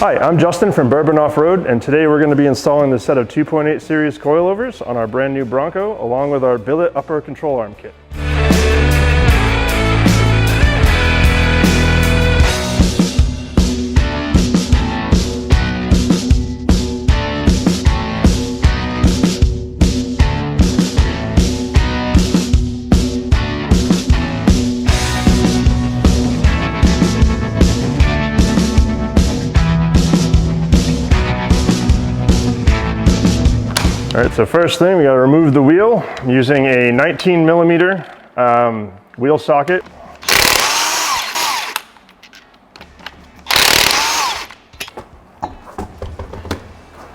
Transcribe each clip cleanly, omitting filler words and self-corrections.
Hi, I'm Justin from Bourbon Off-Road, and today we're going to be installing the set of 2.8 series coilovers on our brand new Bronco, along with our Billet upper control arm kit. All right, so first thing, we got to remove the wheel using a 19 millimeter wheel socket.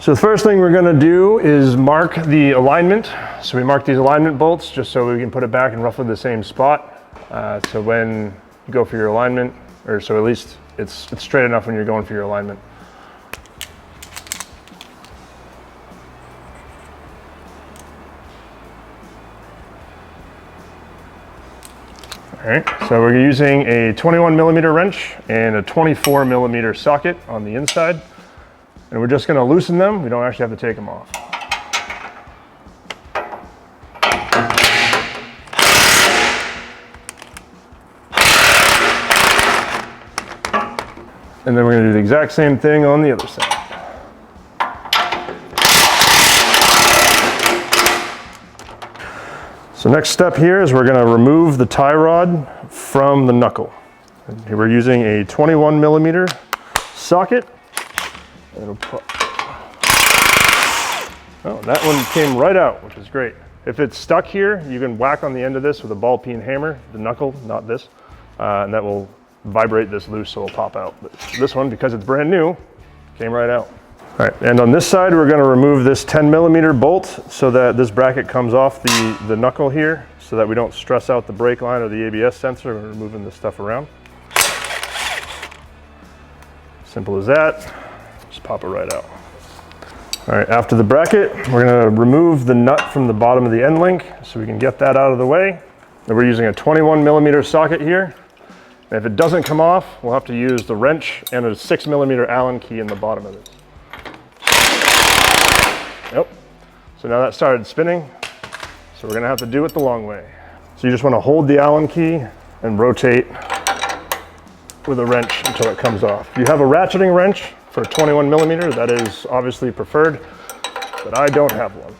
So the first thing we're going to do is mark the alignment. So we mark these alignment bolts just so we can put it back in roughly the same spot. So when you go for your alignment, or so at least it's straight enough when you're going for your alignment. All right, so we're using a 21 millimeter wrench and a 24 millimeter socket on the inside. And we're just gonna loosen them. We don't actually have to take them off. And then we're gonna do the exact same thing on the other side. So next step here is we're going to remove the tie rod from the knuckle. And here we're using a 21 millimeter socket. Oh, that one came right out, which is great. If it's stuck here, you can whack on the end of this with a ball peen hammer, the knuckle, not this, and that will vibrate this loose so it'll pop out. But this one, because it's brand new, came right out. All right, and on this side, we're going to remove this 10 millimeter bolt so that this bracket comes off the knuckle here so that we don't stress out the brake line or the ABS sensor when we're moving this stuff around. Simple as that. Just pop it right out. All right, after the bracket, we're going to remove the nut from the bottom of the end link so we can get that out of the way. And we're using a 21 millimeter socket here. And if it doesn't come off, we'll have to use the wrench and a 6 millimeter Allen key in the bottom of it. Yep. So now that started spinning, so we're gonna have to do it the long way. So you just wanna hold the Allen key and rotate with a wrench until it comes off. If you have a ratcheting wrench for 21 millimeter, that is obviously preferred, but I don't have one.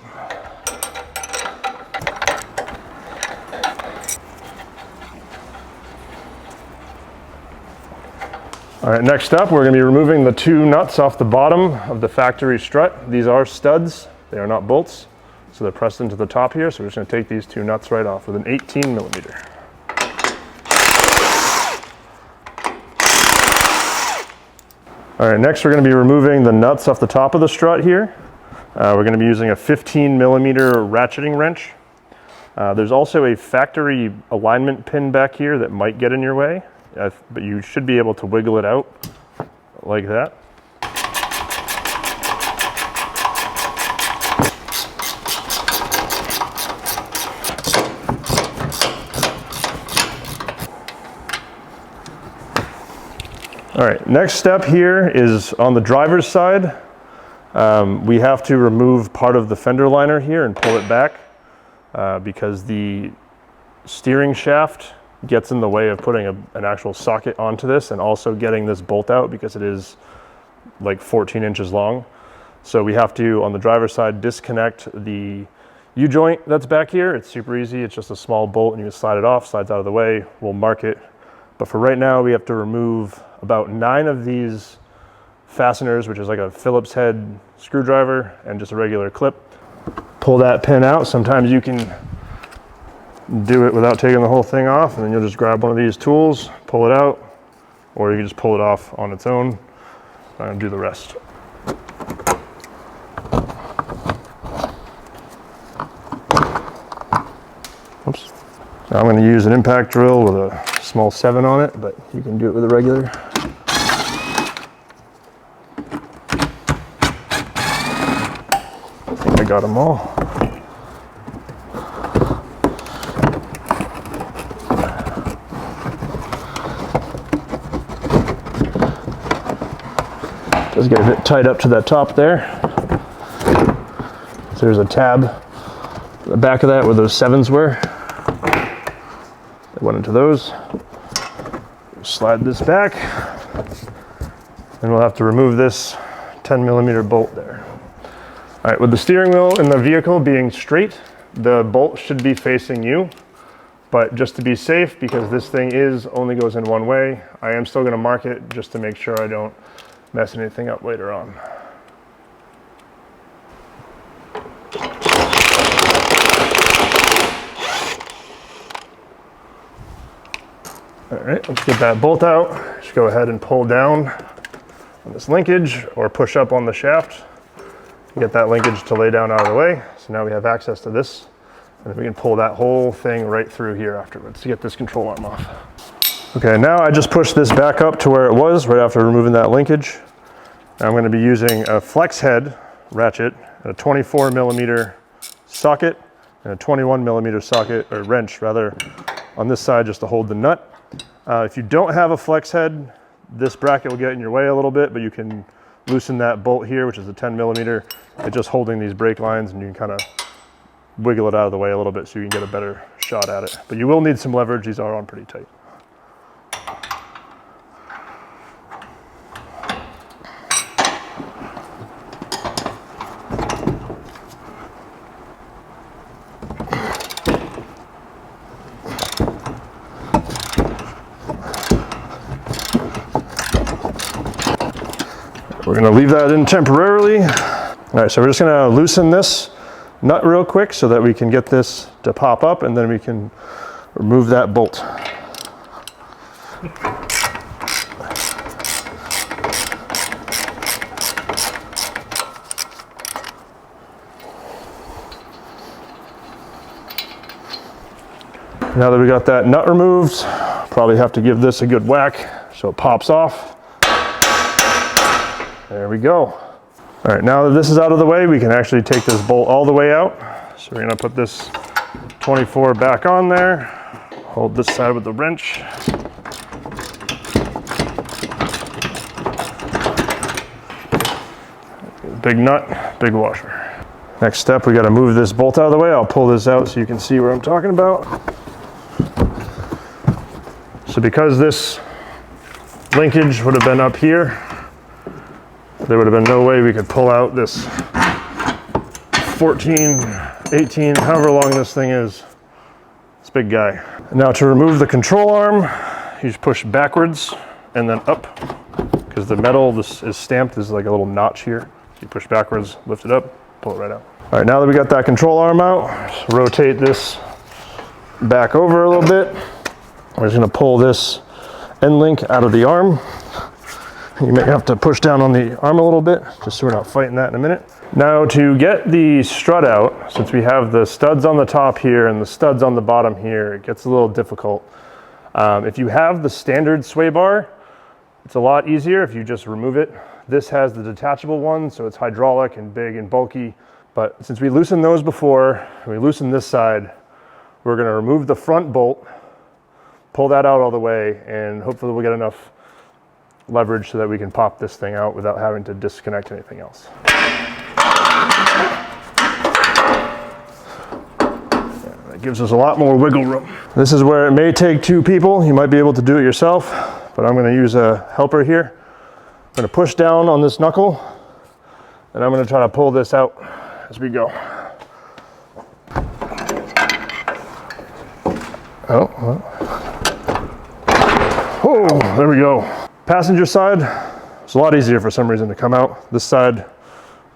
All right, next up, we're gonna be removing the two nuts off the bottom of the factory strut. These are studs, they are not bolts. So they're pressed into the top here. So we're just gonna take these two nuts right off with an 18 millimeter. All right, next we're gonna be removing the nuts off the top of the strut here. We're gonna be using a 15 millimeter ratcheting wrench. There's also a factory alignment pin back here that might get in your way. But you should be able to wiggle it out like that. All right, next step here is on the driver's side. We have to remove part of the fender liner here and pull it back because the steering shaft gets in the way of putting an actual socket onto this and also getting this bolt out because it is like 14 inches long. So we have to, on the driver's side, disconnect the U-joint that's back here. It's super easy. It's just a small bolt and you can slide it off, slides out of the way. We'll mark it. But for right now, we have to remove about 9 of these fasteners, which is like a Phillips head screwdriver and just a regular clip. Pull that pin out. Sometimes you can do it without taking the whole thing off, and then you'll just grab one of these tools, pull it out, or you can just pull it off on its own and do the rest. Oops. Now I'm going to use an impact drill with a small 7 on it, but you can do it with a regular. I think I got them all. Let's get it tied up to that top there. So there's a tab at the back of that where those 7s were. They went into those. Slide this back, and we'll have to remove this 10mm bolt there. All right, with the steering wheel in the vehicle being straight, the bolt should be facing you, but just to be safe, because this thing only goes in one way, I am still gonna mark it just to make sure I don't mess anything up later on. All right, let's get that bolt out. Just go ahead and pull down on this linkage or push up on the shaft. Get that linkage to lay down out of the way. So now we have access to this, and we can pull that whole thing right through here afterwards to get this control arm off. Okay, now I just pushed this back up to where it was right after removing that linkage. Now I'm going to be using a flex head ratchet, a 24mm socket, and a 21mm socket, or wrench rather, on this side just to hold the nut. If you don't have a flex head, this bracket will get in your way a little bit, but you can loosen that bolt here, which is a 10mm. It's just holding these brake lines, and you can kind of wiggle it out of the way a little bit so you can get a better shot at it. But you will need some leverage. These are on pretty tight. We're gonna leave that in temporarily. All right, so we're just gonna loosen this nut real quick so that we can get this to pop up, and then we can remove that bolt. Now that we got that nut removed, probably have to give this a good whack so it pops off. There we go. All right, now that this is out of the way, we can actually take this bolt all the way out. So we're gonna put this 24 back on there, hold this side with the wrench. Big nut, big washer. Next step, we gotta move this bolt out of the way. I'll pull this out so you can see what I'm talking about. So because this linkage would have been up here, there would have been no way we could pull out this 14, 18, however long this thing is. This big guy. Now to remove the control arm, you just push backwards and then up, because the metal this is stamped, there's like a little notch here. So you push backwards, lift it up, pull it right out. All right, now that we got that control arm out, just rotate this back over a little bit. We're just gonna pull this end link out of the arm. You may have to push down on the arm a little bit, just so we're not fighting that in a minute. Now to get the strut out, since we have the studs on the top here and the studs on the bottom here, it gets a little difficult. If you have the standard sway bar, it's a lot easier if you just remove it. This has the detachable one, so it's hydraulic and big and bulky. But since we loosened those before, and we loosened this side, we're gonna remove the front bolt, pull that out all the way, and hopefully we'll get enough leverage so that we can pop this thing out without having to disconnect anything else. That gives us a lot more wiggle room. This is where it may take 2 people. You might be able to do it yourself, but I'm going to use a helper here. I'm going to push down on this knuckle, and I'm going to try to pull this out as we go. Oh, there we go. Passenger side, it's a lot easier for some reason to come out. This side, a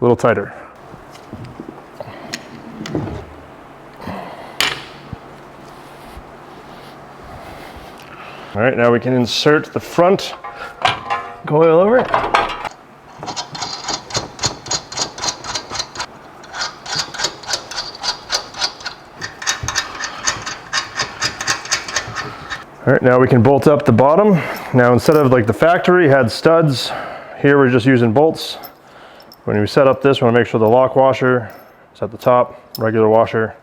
little tighter. All right, now we can insert the front coilover. All right, now we can bolt up the bottom. Now instead of like the factory had studs, here we're just using bolts. When we set up this, we want to make sure the lock washer is at the top, regular washer.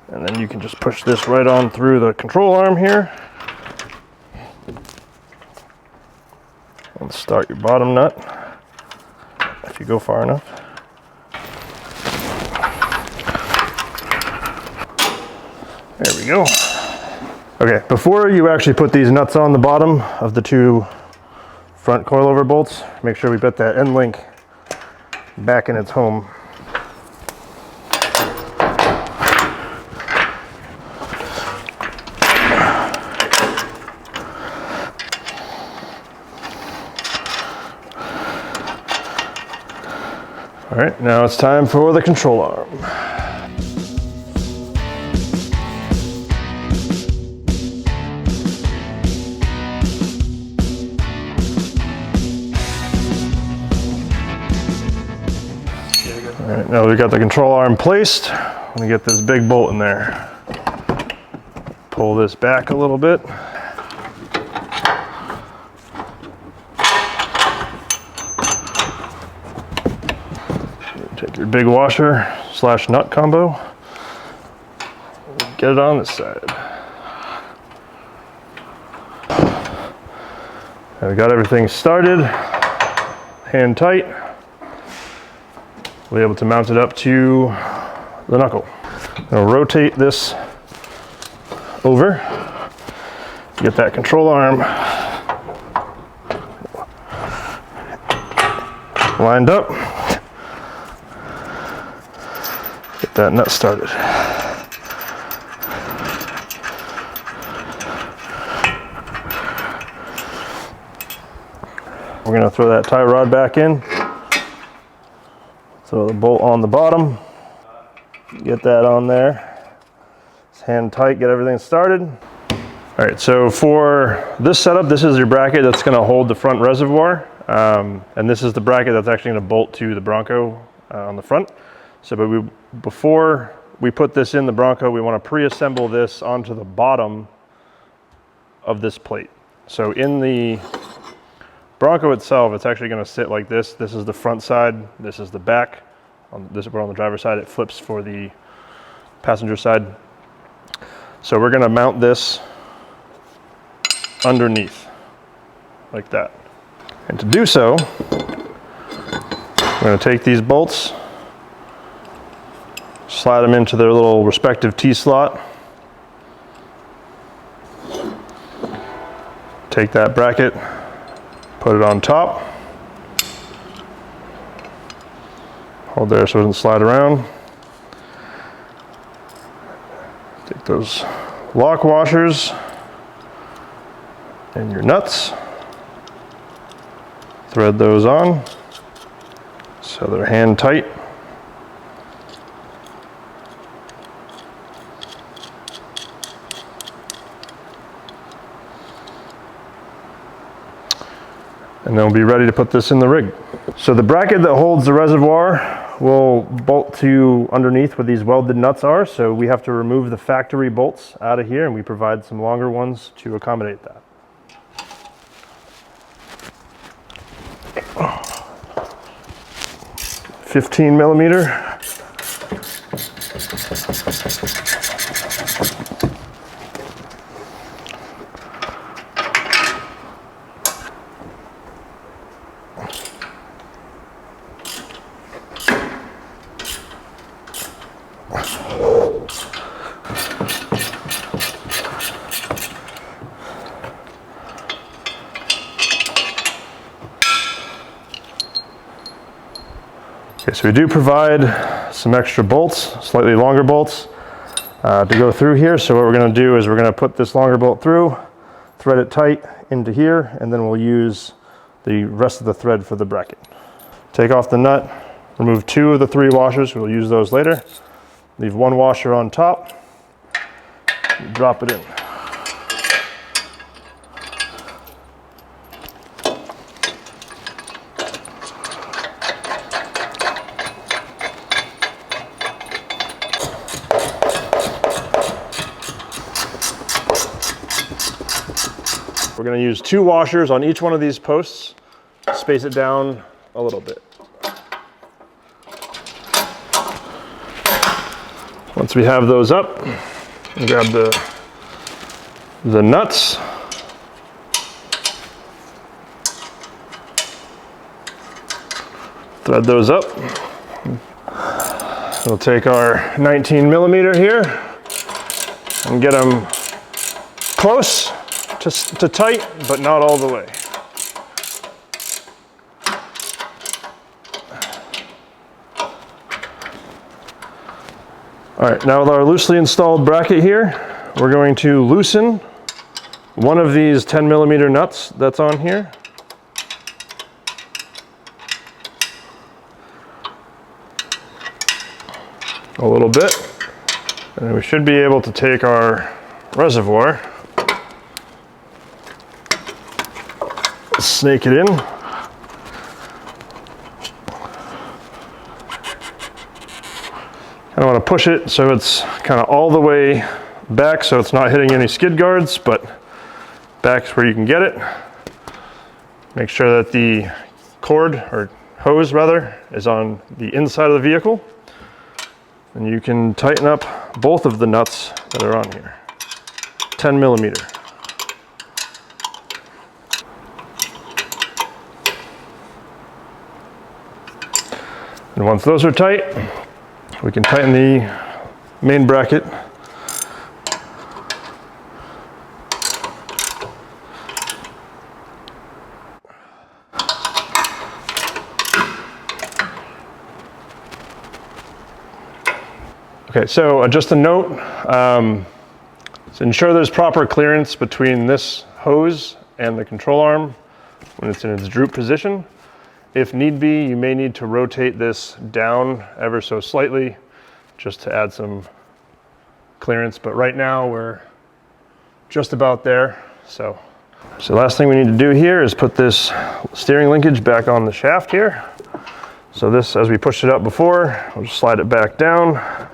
And then you can just push this right on through the control arm here. And start your bottom nut. if you go far enough. There we go. Okay, before you actually put these nuts on the bottom of the two front coilover bolts, make sure we put that end link back in its home. All right, now it's time for the control arm. All right, now we've got the control arm placed. I'm gonna get this big bolt in there. Pull this back a little bit. Take your big washer / nut combo. Get it on this side. Now we got everything started, hand tight. We'll be able to mount it up to the knuckle. I'll rotate this over, get that control arm lined up, get that nut started. We're going to throw that tie rod back in. Throw the bolt on the bottom, get that on there. Just hand tight, get everything started. All right, so for this setup, this is your bracket that's going to hold the front reservoir. And this is the bracket that's actually going to bolt to the Bronco on the front. So before we put this in the Bronco, we want to pre-assemble this onto the bottom of this plate. So in the Bronco itself, it's actually going to sit like this. This is the front side, this is the back. We're on the driver's side, it flips for the passenger side. So we're going to mount this underneath, like that. And to do so, we're going to take these bolts, slide them into their little respective T-slot. Take that bracket, put it on top. Hold there so it doesn't slide around. Take those lock washers and your nuts. Thread those on so they're hand tight. And then we'll be ready to put this in the rig. So the bracket that holds the reservoir will bolt to underneath where these welded nuts are. So we have to remove the factory bolts out of here, and we provide some longer ones to accommodate that. Oh. 15 millimeter. Okay, so we do provide some extra bolts, slightly longer bolts to go through here. So what we're going to do is we're going to put this longer bolt through, thread it tight into here, and then we'll use the rest of the thread for the bracket. Take off the nut, remove 2 of the 3 washers, we'll use those later. Leave 1 washer on top, drop it in. We're going to use 2 washers on each one of these posts, space it down a little bit. Once we have those up, grab the nuts. thread those up. We'll take our 19 millimeter here and get them close to tight, but not all the way. All right, now with our loosely installed bracket here, we're going to loosen one of these 10 millimeter nuts that's on here. A little bit, and then we should be able to take our reservoir, snake it in. I want to push it so it's kind of all the way back so it's not hitting any skid guards, but back's where you can get it. Make sure that the cord, or hose rather, is on the inside of the vehicle. And you can tighten up both of the nuts that are on here. 10 millimeter. And once those are tight, we can tighten the main bracket. Okay, so just a note, to ensure there's proper clearance between this hose and the control arm when it's in its droop position. If need be, you may need to rotate this down ever so slightly just to add some clearance, but right now we're just about there. So last thing we need to do here is put this steering linkage back on the shaft here. So this, as we pushed it up before, we'll just slide it back down.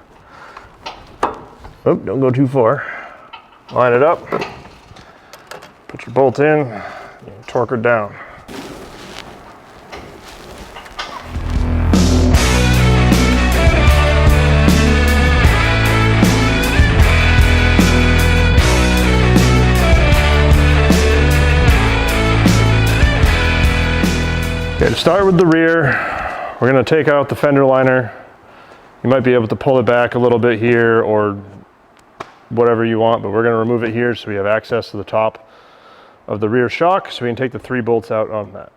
Oh, don't go too far. Line it up, put your bolt in, and torque her down. Okay, to start with the rear, we're going to take out the fender liner. You might be able to pull it back a little bit here or whatever you want, but we're going to remove it here so we have access to the top of the rear shock so we can take the 3 bolts out on that.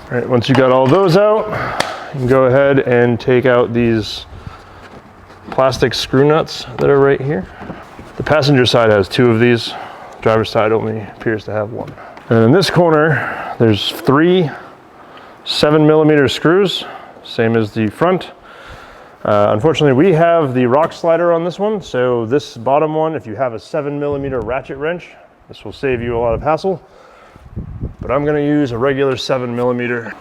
All right, once you got all those out, you can go ahead and take out these plastic screw nuts that are right here. The passenger side has 2 of these. The driver's side only appears to have 1. And in this corner, there's 3 7 millimeter screws, same as the front. Unfortunately, we have the rock slider on this one, so this bottom one, if you have a 7 millimeter ratchet wrench, this will save you a lot of hassle. But I'm going to use a regular 7 millimeter.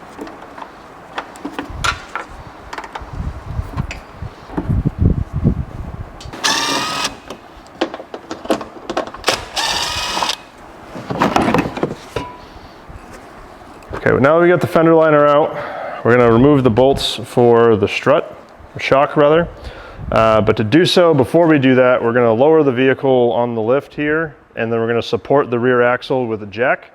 Okay, well, now that we got the fender liner out, we're going to remove the bolts for the strut, or shock rather. But to do so, before we do that, we're going to lower the vehicle on the lift here, and then we're going to support the rear axle with a jack.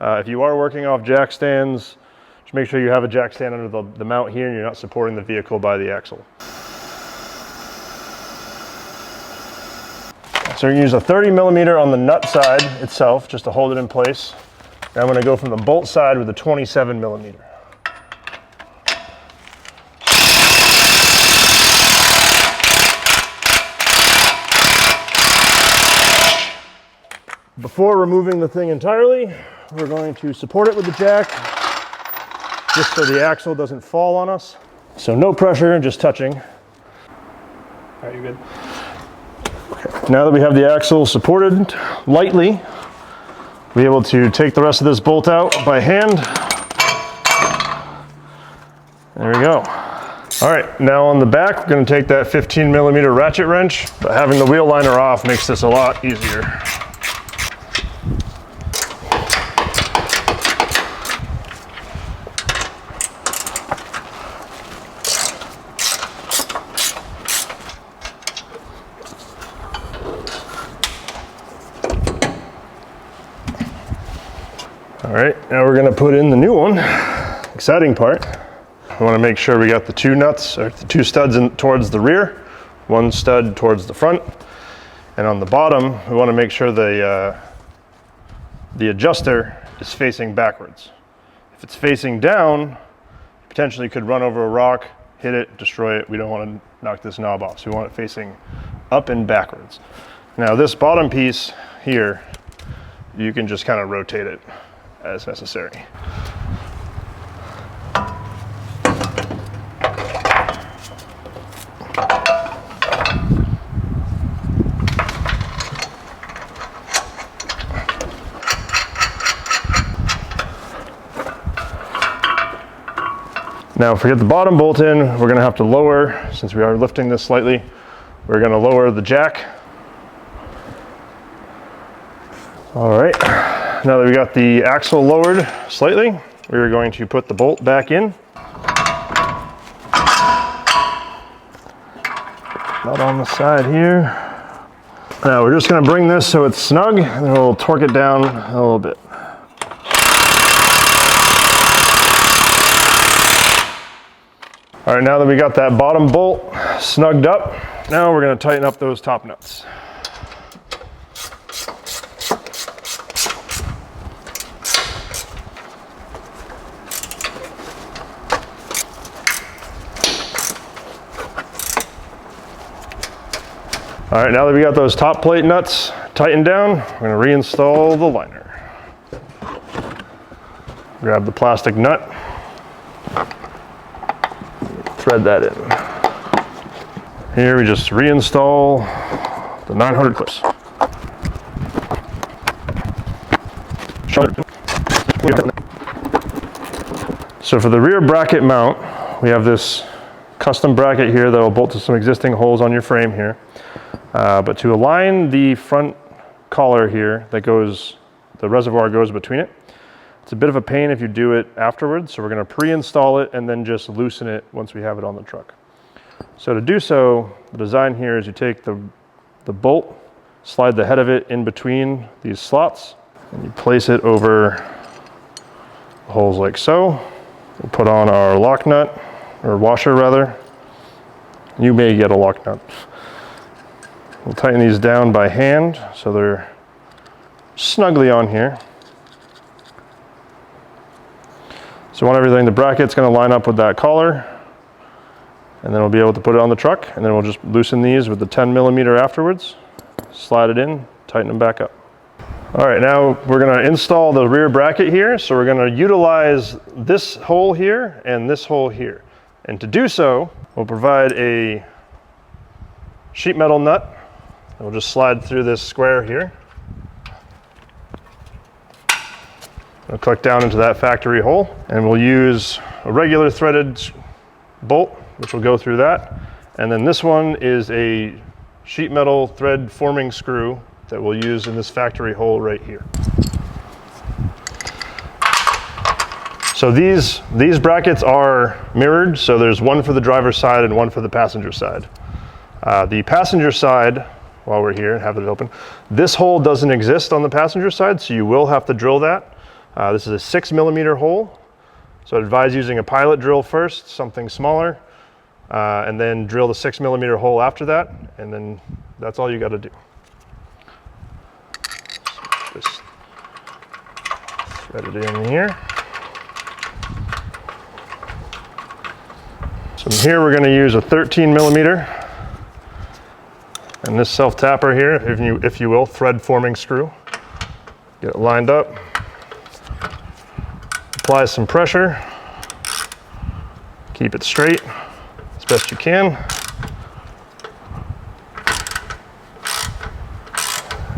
If you are working off jack stands, just make sure you have a jack stand under the mount here and you're not supporting the vehicle by the axle. So you're going to use a 30 millimeter on the nut side itself just to hold it in place. Now I'm going to go from the bolt side with a 27 millimeter. Before removing the thing entirely, we're going to support it with the jack, just so the axle doesn't fall on us. So no pressure, just touching. All right, you good? Okay. Now that we have the axle supported lightly, we'll be able to take the rest of this bolt out by hand. There we go. All right, now on the back, we're gonna take that 15mm ratchet wrench, but having the wheel liner off makes this a lot easier. All right, now we're gonna put in the new one. Exciting part. We wanna make sure we got the two nuts, or the two studs in towards the rear, one stud towards the front. And on the bottom, we wanna make sure the adjuster is facing backwards. If it's facing down, you potentially could run over a rock, hit it, destroy it. We don't wanna knock this knob off, so we want it facing up and backwards. Now this bottom piece here, you can just kind of rotate it as necessary. Now if we get the bottom bolt in, we're gonna have to lower, since we are lifting this slightly, we're gonna lower the jack. All right, now that we got the axle lowered slightly, we're going to put the bolt back in. Not on the side here. Now we're just gonna bring this so it's snug, and then we'll torque it down a little bit. All right, now that we got that bottom bolt snugged up, now we're gonna tighten up those top nuts. All right, now that we got those top plate nuts tightened down, we're gonna reinstall the liner. Grab the plastic nut, thread that in. Here we just reinstall the 900 clips. So for the rear bracket mount, we have this custom bracket here that will bolt to some existing holes on your frame here. But to align the front collar here that goes, the reservoir goes between it, it's a bit of a pain if you do it afterwards. So we're gonna pre-install it and then just loosen it once we have it on the truck. So to do so, the design here is you take the bolt, slide the head of it in between these slots, and you place it over the holes like so. We'll put on our lock nut, or washer rather. You may get a lock nut. We'll tighten these down by hand so they're snugly on here. So on everything, the bracket's gonna line up with that collar, and then we'll be able to put it on the truck, and then we'll just loosen these with the 10mm afterwards, slide it in, tighten them back up. All right, now we're gonna install the rear bracket here. So we're gonna utilize this hole here and this hole here. And to do so, we'll provide a sheet metal nut. We'll just slide through this square here. We'll click down into that factory hole, and we'll use a regular threaded bolt, which will go through that. And then this one is a sheet metal thread forming screw that we'll use in this factory hole right here. So these brackets are mirrored, so there's one for the driver's side and one for the passenger side. The passenger side, while we're here and have it open, this hole doesn't exist on the passenger side, so you will have to drill that. This is a 6mm hole, so I'd advise using a pilot drill first, something smaller, and then drill the 6mm hole after that, and then that's all you got to do. So just thread it in here. So in here we're going to use a 13mm, and this self-tapper here, if you will, thread forming screw. Get it lined up. Apply some pressure, keep it straight as best you can,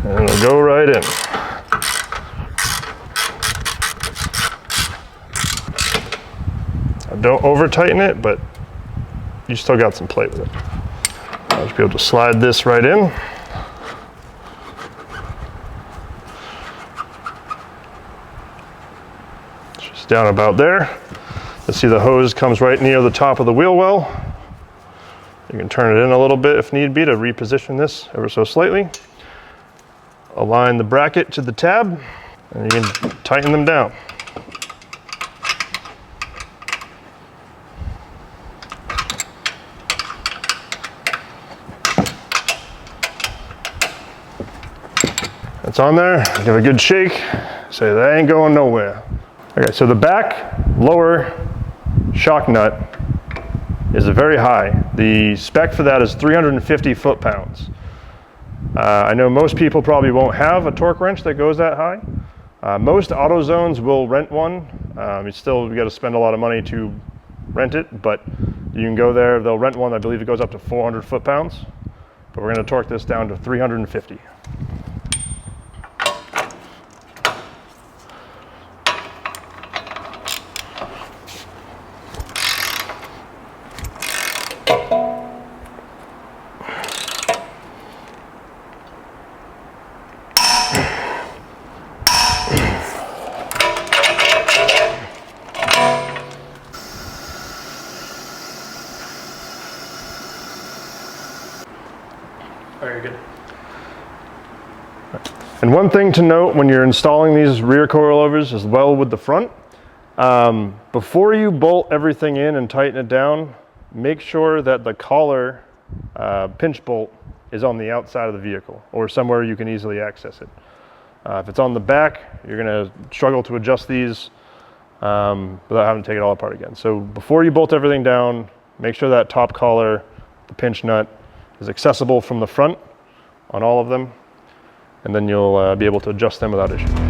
and it'll go right in. don't over tighten it, but you still got some play with it. I'll just be able to slide this right in. Just down about there. Let's see, the hose comes right near the top of the wheel well. You can turn it in a little bit if need be to reposition this ever so slightly. Align the bracket to the tab, and you can tighten them down. It's on there, give a good shake, say that ain't going nowhere. Okay, so the back lower shock nut is very high. The spec for that is 350 foot-pounds. I know most people probably won't have a torque wrench that goes that high. Most AutoZones will rent one. You got to spend a lot of money to rent it, but you can go there, they'll rent one, I believe it goes up to 400 foot-pounds, but we're going to torque this down to 350. Very good. And one thing to note when you're installing these rear coilovers as well with the front, before you bolt everything in and tighten it down, make sure that the collar pinch bolt is on the outside of the vehicle or somewhere you can easily access it. If it's on the back, you're going to struggle to adjust these without having to take it all apart again. So before you bolt everything down, make sure that top collar, the pinch nut, is accessible from the front on all of them, and then you'll be able to adjust them without issue.